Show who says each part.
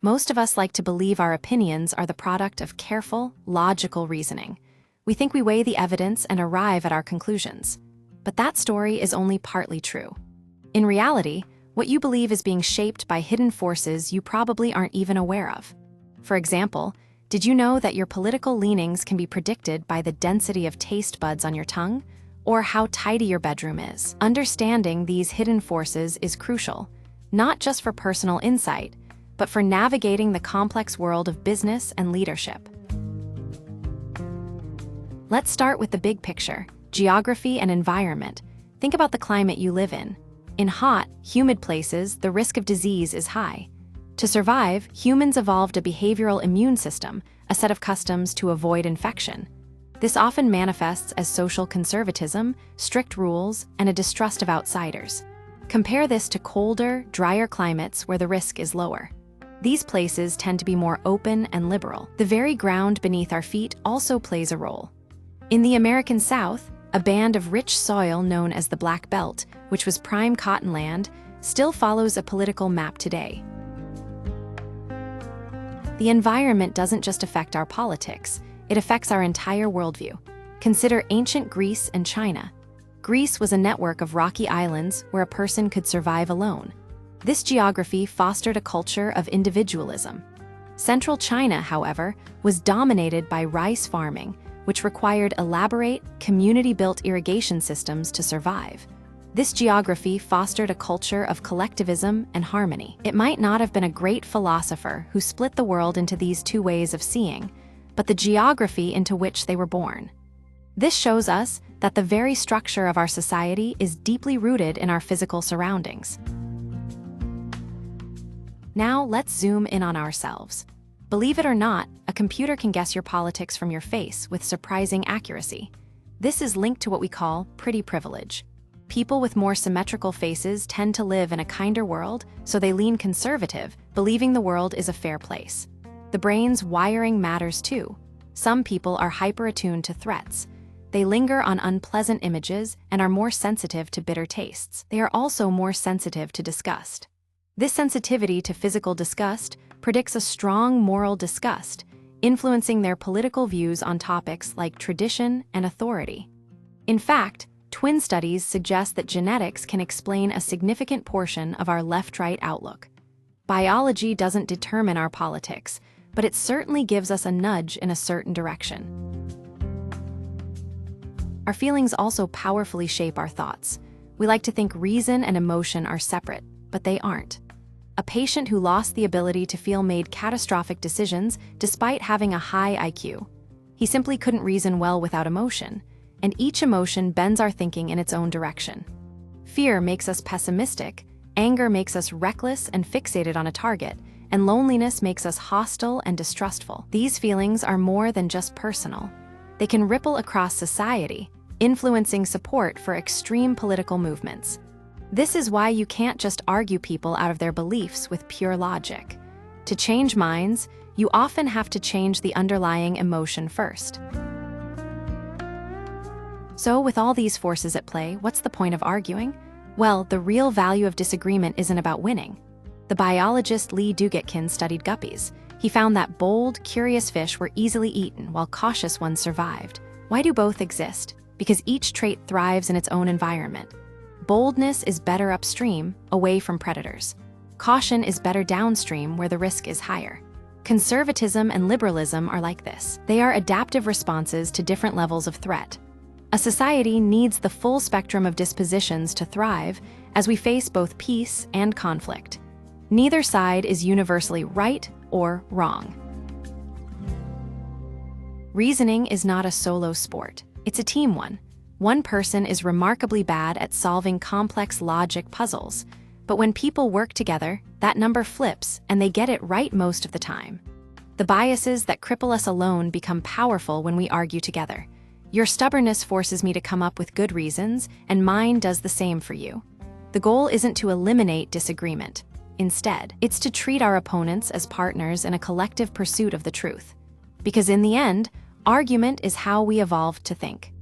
Speaker 1: Most of us like to believe our opinions are the product of careful, logical reasoning. We think we weigh the evidence and arrive at our conclusions. But that story is only partly true. In reality, what you believe is being shaped by hidden forces you probably aren't even aware of. For example, did you know that your political leanings can be predicted by the density of taste buds on your tongue, or how tidy your bedroom is? Understanding these hidden forces is crucial, not just for personal insight, but for navigating the complex world of business and leadership. Let's start with the big picture: geography and environment. Think about the climate you live in. In hot, humid places, the risk of disease is high. To survive, humans evolved a behavioral immune system, a set of customs to avoid infection. This often manifests as social conservatism, strict rules, and a distrust of outsiders. Compare this to colder, drier climates where the risk is lower. These places tend to be more open and liberal. The very ground beneath our feet also plays a role. In the American South, a band of rich soil known as the Black Belt, which was prime cotton land, still follows a political map today. The environment doesn't just affect our politics, it affects our entire worldview. Consider ancient Greece and China. Greece was a network of rocky islands where a person could survive alone. This geography fostered a culture of individualism. Central China, however, was dominated by rice farming, which required elaborate, community-built irrigation systems to survive. This geography fostered a culture of collectivism and harmony. It might not have been a great philosopher who split the world into these two ways of seeing, but the geography into which they were born. This shows us that the very structure of our society is deeply rooted in our physical surroundings. Now let's zoom in on ourselves. Believe it or not, a computer can guess your politics from your face with surprising accuracy. This is linked to what we call pretty privilege. People with more symmetrical faces tend to live in a kinder world, so they lean conservative, believing the world is a fair place. The brain's wiring matters too. Some people are hyper-attuned to threats. They linger on unpleasant images and are more sensitive to bitter tastes. They are also more sensitive to disgust. This sensitivity to physical disgust predicts a strong moral disgust, influencing their political views on topics like tradition and authority. In fact, twin studies suggest that genetics can explain a significant portion of our left-right outlook. Biology doesn't determine our politics, but it certainly gives us a nudge in a certain direction. Our feelings also powerfully shape our thoughts. We like to think reason and emotion are separate, but they aren't. A patient who lost the ability to feel made catastrophic decisions despite having a high IQ. He simply couldn't reason well without emotion, and each emotion bends our thinking in its own direction. Fear makes us pessimistic, anger makes us reckless and fixated on a target, and loneliness makes us hostile and distrustful. These feelings are more than just personal. They can ripple across society, influencing support for extreme political movements. This is why you can't just argue people out of their beliefs with pure logic. To change minds, you often have to change the underlying emotion first. So with all these forces at play, what's the point of arguing? Well, the real value of disagreement isn't about winning. The biologist Lee Dugatkin studied guppies. He found that bold, curious fish were easily eaten while cautious ones survived. Why do both exist? Because each trait thrives in its own environment. Boldness is better upstream, away from predators. Caution is better downstream, where the risk is higher. Conservatism and liberalism are like this. They are adaptive responses to different levels of threat. A society needs the full spectrum of dispositions to thrive as we face both peace and conflict. Neither side is universally right or wrong. Reasoning is not a solo sport. It's a team one. One person is remarkably bad at solving complex logic puzzles, but when people work together, that number flips and they get it right most of the time. The biases that cripple us alone become powerful when we argue together. Your stubbornness forces me to come up with good reasons, and mine does the same for you. The goal isn't to eliminate disagreement. Instead, it's to treat our opponents as partners in a collective pursuit of the truth. Because in the end, argument is how we evolved to think.